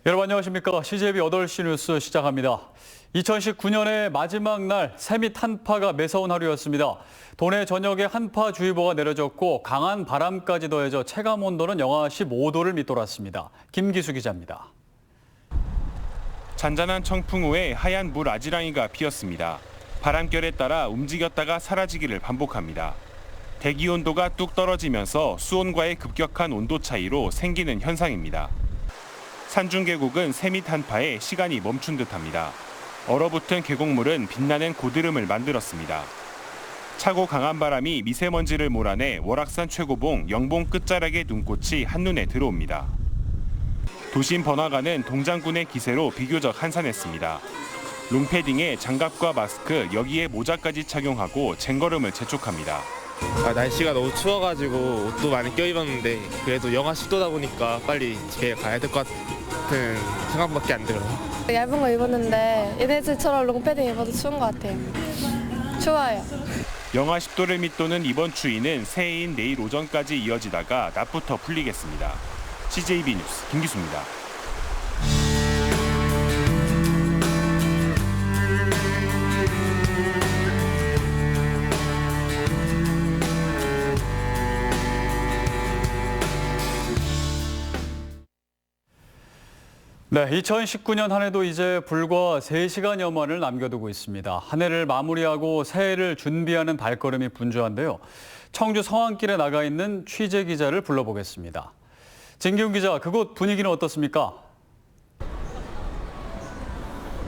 여러분 안녕하십니까? CJB 8시 뉴스 시작합니다. 2019년의 마지막 날 세미 한파가 매서운 하루였습니다. 도내 전역에 한파주의보가 내려졌고 강한 바람까지 더해져 체감 온도는 영하 15도를 밑돌았습니다. 김기수 기자입니다. 잔잔한 청풍 후에 하얀 물 아지랑이가 피었습니다. 바람결에 따라 움직였다가 사라지기를 반복합니다. 대기 온도가 뚝 떨어지면서 수온과의 급격한 온도 차이로 생기는 현상입니다. 산중 계곡은 세미 한파에 시간이 멈춘 듯합니다. 얼어붙은 계곡물은 빛나는 고드름을 만들었습니다. 차고 강한 바람이 미세먼지를 몰아내 월악산 최고봉 영봉 끝자락의 눈꽃이 한눈에 들어옵니다. 도심 번화가는 동장군의 기세로 비교적 한산했습니다. 롱패딩에 장갑과 마스크, 여기에 모자까지 착용하고 쟁걸음을 재촉합니다. 날씨가 너무 추워가지고 옷도 많이 껴입었는데 그래도 영하 10도다 보니까 빨리 집에 가야 될 것 같은 생각밖에 안 들어요. 얇은 거 입었는데 얘네들처럼 롱패딩 입어도 추운 것 같아요. 추워요. 영하 10도를 밑도는 이번 추위는 새해인 내일 오전까지 이어지다가 낮부터 풀리겠습니다. CJB 뉴스 김기수입니다. 네, 2019년 한 해도 이제 불과 3시간여만을 남겨두고 있습니다. 한 해를 마무리하고 새해를 준비하는 발걸음이 분주한데요. 청주 성안길에 나가 있는 취재 기자를 불러보겠습니다. 진기훈 기자, 그곳 분위기는 어떻습니까?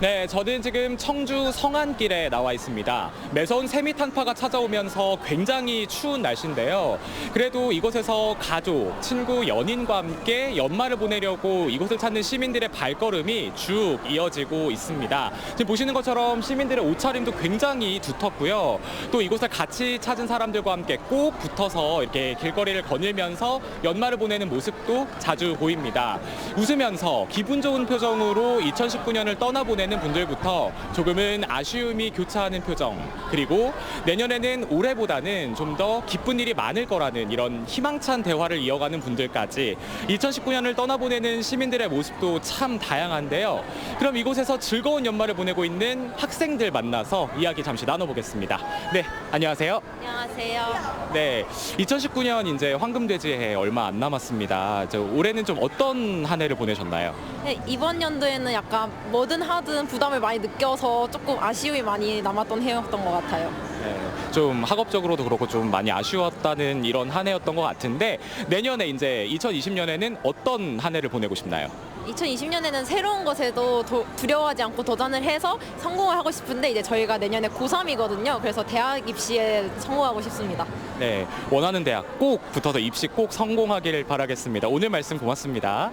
네, 저는 지금 청주 성안길에 나와 있습니다. 매서운 세미 한파가 찾아오면서 굉장히 추운 날씨인데요. 그래도 이곳에서 가족, 친구, 연인과 함께 연말을 보내려고 이곳을 찾는 시민들의 발걸음이 쭉 이어지고 있습니다. 지금 보시는 것처럼 시민들의 옷차림도 굉장히 두텁고요. 또 이곳을 같이 찾은 사람들과 함께 꼭 붙어서 이렇게 길거리를 거닐면서 연말을 보내는 모습도 자주 보입니다. 웃으면서 기분 좋은 표정으로 2019년을 떠나보내는 분들부터 조금은 아쉬움이 교차하는 표정, 그리고 내년에는 올해보다는 좀 더 기쁜 일이 많을 거라는 이런 희망찬 대화를 이어가는 분들까지 2019년을 떠나보내는 시민들의 모습도 참 다양한데요. 그럼 이곳에서 즐거운 연말을 보내고 있는 학생들 만나서 이야기 잠시 나눠보겠습니다. 네, 안녕하세요. 안녕하세요. 네, 2019년 이제 황금돼지해 얼마 안 남았습니다. 올해는 좀 어떤 한 해를 보내셨나요? 네, 이번 연도에는 약간 뭐든 하든 부담을 많이 느껴서 조금 아쉬움이 많이 남았던 해였던 것 같아요. 네, 좀 학업적으로도 그렇고 좀 많이 아쉬웠다는 이런 한 해였던 것 같은데 내년에 이제 2020년에는 어떤 한 해를 보내고 싶나요? 2020년에는 새로운 것에도 두려워하지 않고 도전을 해서 성공을 하고 싶은데 이제 저희가 내년에 고3이거든요. 그래서 대학 입시에 성공하고 싶습니다. 네, 원하는 대학 꼭 붙어서 입시 꼭 성공하기를 바라겠습니다. 오늘 말씀 고맙습니다.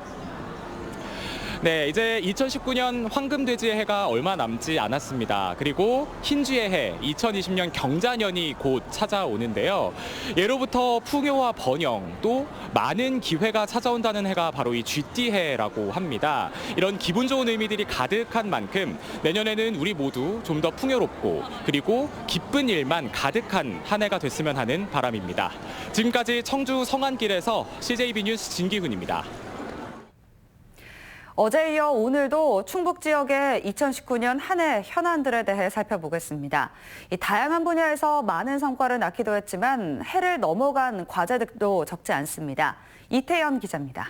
네, 이제 2019년 황금돼지의 해가 얼마 남지 않았습니다. 그리고 흰쥐의 해 2020년 경자년이 곧 찾아오는데요. 예로부터 풍요와 번영, 또 많은 기회가 찾아온다는 해가 바로 이 쥐띠해라고 합니다. 이런 기분 좋은 의미들이 가득한 만큼 내년에는 우리 모두 좀 더 풍요롭고 그리고 기쁜 일만 가득한 한 해가 됐으면 하는 바람입니다. 지금까지 청주 성안길에서 CJB 뉴스 진기훈입니다. 어제 이어 오늘도 충북 지역의 2019년 한 해 현안들에 대해 살펴보겠습니다. 이 다양한 분야에서 많은 성과를 낳기도 했지만 해를 넘어간 과제들도 적지 않습니다. 이태연 기자입니다.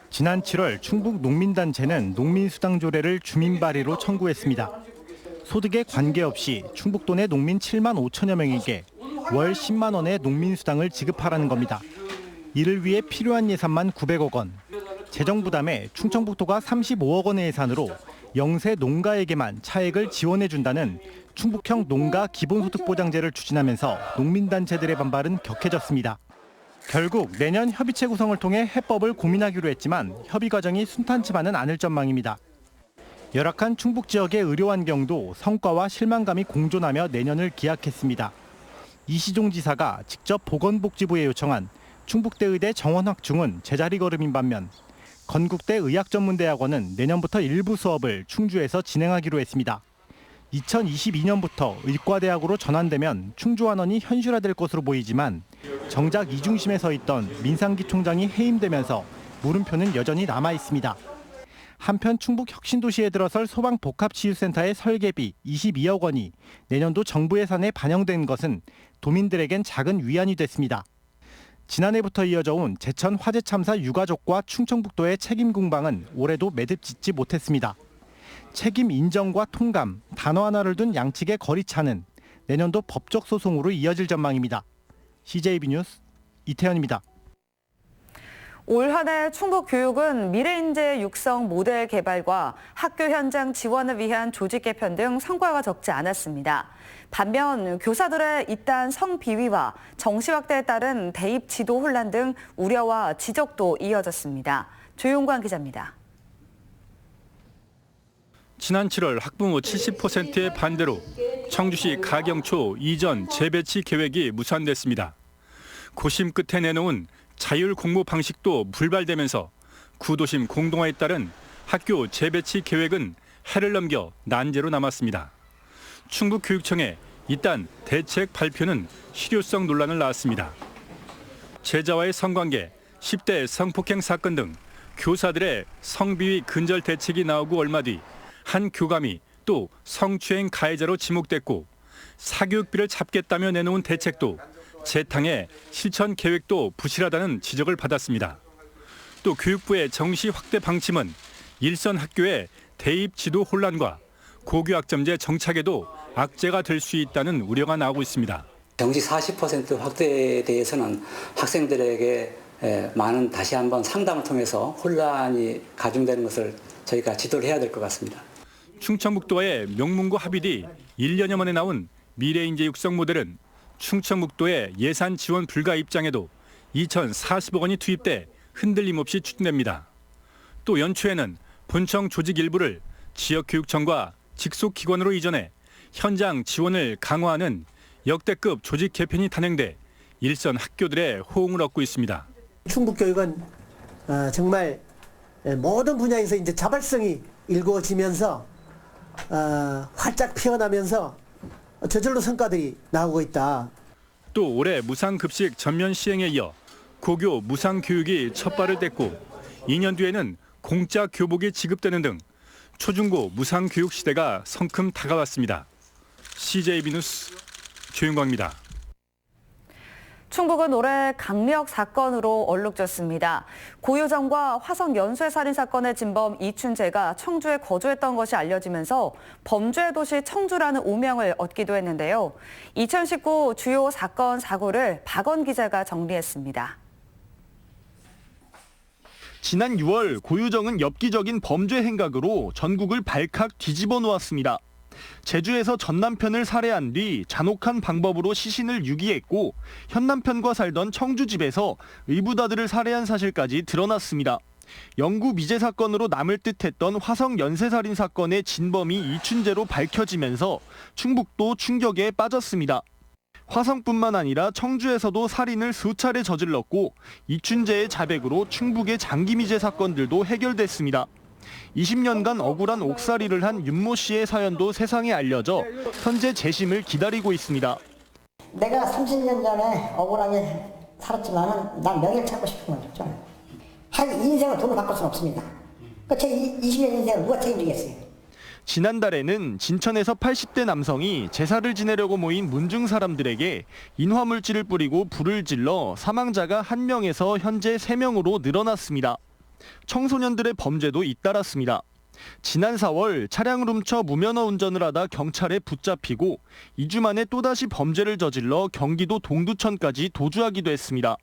지난 7월 충북 농민단체는 농민수당 조례를 주민 발의로 청구했습니다. 소득에 관계없이 충북도 내 농민 7만 5천여 명에게 월 10만 원의 농민수당을 지급하라는 겁니다. 이를 위해 필요한 예산만 900억 원. 재정 부담에 충청북도가 35억 원의 예산으로 영세 농가에게만 차액을 지원해준다는 충북형 농가 기본소득보장제를 추진하면서 농민단체들의 반발은 격해졌습니다. 결국 내년 협의체 구성을 통해 해법을 고민하기로 했지만 협의 과정이 순탄치만은 않을 전망입니다. 열악한 충북 지역의 의료 환경도 성과와 실망감이 공존하며 내년을 기약했습니다. 이시종 지사가 직접 보건복지부에 요청한 충북대 의대 정원확충은 제자리 걸음인 반면 건국대 의학전문대학원은 내년부터 일부 수업을 충주에서 진행하기로 했습니다. 2022년부터 의과대학으로 전환되면 충주환원이 현실화될 것으로 보이지만 정작 이 중심에 서 있던 민상기 총장이 해임되면서 물음표는 여전히 남아 있습니다. 한편 충북 혁신도시에 들어설 소방복합치유센터의 설계비 22억 원이 내년도 정부 예산에 반영된 것은 도민들에겐 작은 위안이 됐습니다. 지난해부터 이어져 온 제천 화재 참사 유가족과 충청북도의 책임 공방은 올해도 매듭짓지 못했습니다. 책임 인정과 통감, 단어 하나를 둔 양측의 거리차는 내년도 법적 소송으로 이어질 전망입니다. CJB 뉴스 이태현입니다. 올 한 해 충북 교육은 미래인재 육성 모델 개발과 학교 현장 지원을 위한 조직 개편 등 성과가 적지 않았습니다. 반면 교사들의 잇단 성비위와 정시 확대에 따른 대입 지도 혼란 등 우려와 지적도 이어졌습니다. 조용관 기자입니다. 지난 7월 학부모 70%의 반대로 청주시 가경초 이전 재배치 계획이 무산됐습니다. 고심 끝에 내놓은 자율 공모 방식도 불발되면서 구도심 공동화에 따른 학교 재배치 계획은 해를 넘겨 난제로 남았습니다. 충북교육청의 이딴 대책 발표는 실효성 논란을 낳았습니다. 제자와의 성관계, 10대 성폭행 사건 등 교사들의 성비위 근절 대책이 나오고 얼마 뒤 한 교감이 또 성추행 가해자로 지목됐고 사교육비를 잡겠다며 내놓은 대책도 재탕의 실천 계획도 부실하다는 지적을 받았습니다. 또 교육부의 정시 확대 방침은 일선 학교의 대입 지도 혼란과 고교학점제 정착에도 악재가 될 수 있다는 우려가 나오고 있습니다. 정시 40% 확대에 대해서는 학생들에게 많은 다시 한번 상담을 통해서 혼란이 가중되는 것을 저희가 지도를 해야 될 것 같습니다. 충청북도의 명문고 합의 뒤 1년여 만에 나온 미래인재 육성 모델은 충청북도의 예산 지원 불가 입장에도 2,040억 원이 투입돼 흔들림 없이 추진됩니다. 또 연초에는 본청 조직 일부를 지역교육청과 직속기관으로 이전해 현장 지원을 강화하는 역대급 조직 개편이 단행돼 일선 학교들의 호응을 얻고 있습니다. 충북교육은 정말 모든 분야에서 이제 자발성이 일구어지면서 활짝 피어나면서 저절로 성과들이 나오고 있다. 또 올해 무상급식 전면 시행에 이어 고교 무상교육이 첫 발을 뗐고 2년 뒤에는 공짜 교복이 지급되는 등 초중고 무상교육 시대가 성큼 다가왔습니다. CJB 뉴스 조윤광입니다. 충북은 올해 강력 사건으로 얼룩졌습니다. 고유정과 화성 연쇄 살인 사건의 진범 이춘재가 청주에 거주했던 것이 알려지면서 범죄의 도시 청주라는 오명을 얻기도 했는데요. 2019 주요 사건 사고를 박원 기자가 정리했습니다. 지난 6월 고유정은 엽기적인 범죄 행각으로 전국을 발칵 뒤집어 놓았습니다. 제주에서 전 남편을 살해한 뒤 잔혹한 방법으로 시신을 유기했고 현 남편과 살던 청주 집에서 의붓아들을 살해한 사실까지 드러났습니다. 영구 미제 사건으로 남을 듯했던 화성 연쇄살인 사건의 진범이 이춘재로 밝혀지면서 충북도 충격에 빠졌습니다. 화성뿐만 아니라 청주에서도 살인을 수차례 저질렀고 이춘재의 자백으로 충북의 장기미제 사건들도 해결됐습니다. 20년간 억울한 옥살이를 한 윤모 씨의 사연도 세상에 알려져 현재 재심을 기다리고 있습니다. 내가 30년 전에 억울하게 살았지만 난 명예를 찾고 싶은 거죠. 한 인생을 돈을 바꿀 수는 없습니다. 제 20년 인생을 누가 책임지겠어요? 지난달에는 진천에서 80대 남성이 제사를 지내려고 모인 문중 사람들에게 인화물질을 뿌리고 불을 질러 사망자가 1명에서 현재 3명으로 늘어났습니다. 청소년들의 범죄도 잇따랐습니다. 지난 4월 차량을 훔쳐 무면허 운전을 하다 경찰에 붙잡히고 2주 만에 또다시 범죄를 저질러 경기도 동두천까지 도주하기도 했습니다.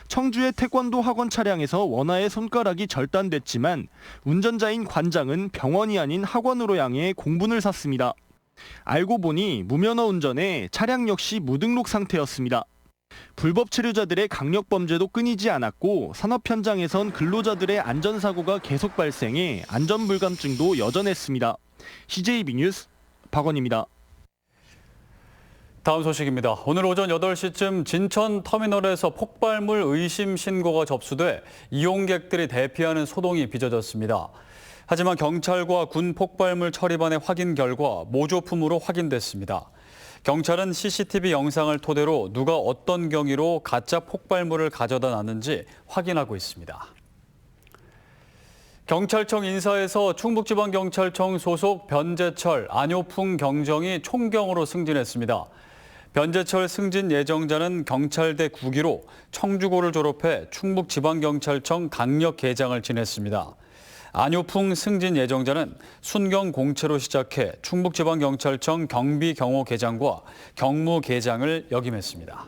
청주의 태권도 학원 차량에서 원아의 손가락이 절단됐지만 운전자인 관장은 병원이 아닌 학원으로 향해 공분을 샀습니다. 알고 보니 무면허 운전에 차량 역시 무등록 상태였습니다. 불법 체류자들의 강력 범죄도 끊이지 않았고 산업 현장에선 근로자들의 안전사고가 계속 발생해 안전불감증도 여전했습니다. CJB 뉴스 박원입니다. 다음 소식입니다. 오늘 오전 8시쯤 진천 터미널에서 폭발물 의심 신고가 접수돼 이용객들이 대피하는 소동이 빚어졌습니다. 하지만 경찰과 군 폭발물 처리반의 확인 결과 모조품으로 확인됐습니다. 경찰은 CCTV 영상을 토대로 누가 어떤 경위로 가짜 폭발물을 가져다 놨는지 확인하고 있습니다. 경찰청 인사에서 충북지방경찰청 소속 변재철, 안효풍 경정이 총경으로 승진했습니다. 변재철 승진 예정자는 경찰대 9기로 청주고를 졸업해 충북지방경찰청 강력계장을 지냈습니다. 안효풍 승진 예정자는 순경공채로 시작해 충북지방경찰청 경비경호계장과 경무계장을 역임했습니다.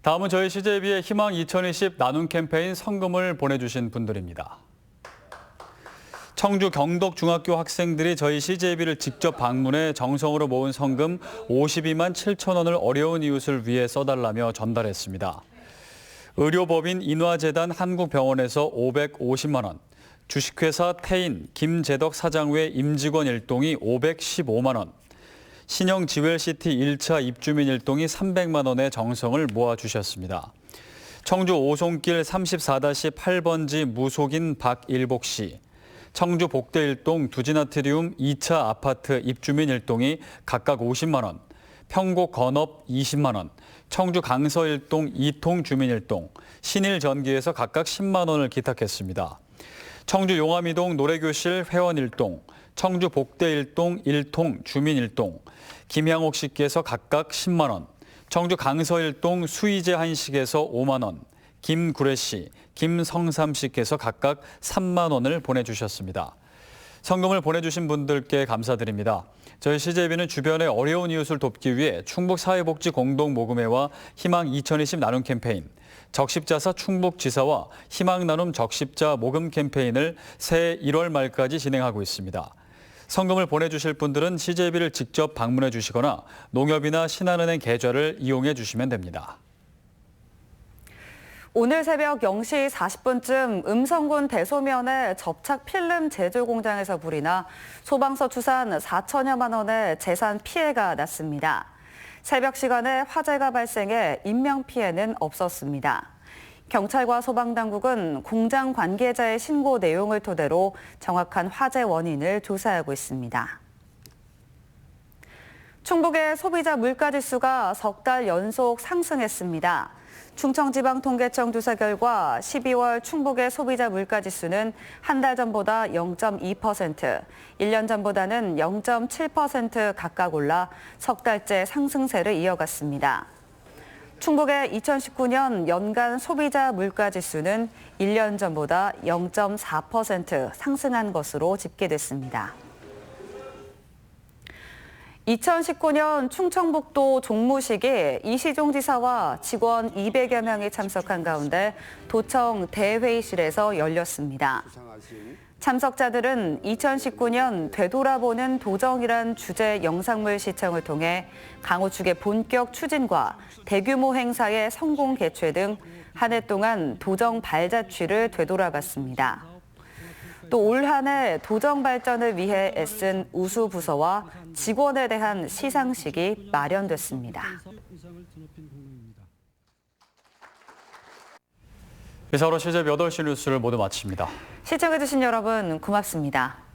다음은 저희 CJB의 희망 2020 나눔 캠페인 성금을 보내주신 분들입니다. 청주 경덕중학교 학생들이 저희 CJB를 직접 방문해 정성으로 모은 성금 52만 7천 원을 어려운 이웃을 위해 써달라며 전달했습니다. 의료법인 인화재단 한국병원에서 550만 원, 주식회사 태인 김재덕 사장 외 임직원 일동이 515만 원, 신형 지웰시티 1차 입주민 일동이 300만 원의 정성을 모아주셨습니다. 청주 오송길 34-8번지 무속인 박일복 씨, 청주 복대 일동 두지나트리움 2차 아파트 입주민 일동이 각각 50만 원, 평곡 건업 20만 원, 청주 강서 일동 2통 주민 일동, 신일 전기에서 각각 10만 원을 기탁했습니다. 청주 용암이동 노래교실 회원 일동, 청주 복대 일동 1통 주민 일동, 김향옥 씨께서 각각 10만 원, 청주 강서 일동 수의제 한식에서 5만 원, 김구례 씨, 김성삼 씨께서 각각 3만 원을 보내주셨습니다. 성금을 보내주신 분들께 감사드립니다. 저희 CJB는 주변의 어려운 이웃을 돕기 위해 충북사회복지공동모금회와 희망 2020 나눔 캠페인, 적십자사 충북지사와 희망나눔 적십자 모금 캠페인을 새해 1월 말까지 진행하고 있습니다. 성금을 보내주실 분들은 CJB를 직접 방문해 주시거나 농협이나 신한은행 계좌를 이용해 주시면 됩니다. 오늘 새벽 0시 40분쯤 음성군 대소면의 접착 필름 제조 공장에서 불이 나 소방서 추산 4천여만 원의 재산 피해가 났습니다. 새벽 시간에 화재가 발생해 인명피해는 없었습니다. 경찰과 소방당국은 공장 관계자의 신고 내용을 토대로 정확한 화재 원인을 조사하고 있습니다. 충북의 소비자 물가지수가 석 달 연속 상승했습니다. 충청지방통계청 조사 결과 12월 충북의 소비자 물가지수는 한 달 전보다 0.2%, 1년 전보다는 0.7% 각각 올라 석 달째 상승세를 이어갔습니다. 충북의 2019년 연간 소비자 물가지수는 1년 전보다 0.4% 상승한 것으로 집계됐습니다. 2019년 충청북도 종무식에 이시종 지사와 직원 200여 명이 참석한 가운데 도청 대회의실에서 열렸습니다. 참석자들은 2019년 되돌아보는 도정이란 주제 영상물 시청을 통해 강호 측의 본격 추진과 대규모 행사의 성공 개최 등 한 해 동안 도정 발자취를 되돌아봤습니다. 또 올 한 해 도정 발전을 위해 애쓴 우수 부서와 직원에 대한 시상식이 마련됐습니다. 이상으로 CJB 8시 뉴스를 모두 마칩니다. 시청해주신 여러분 고맙습니다.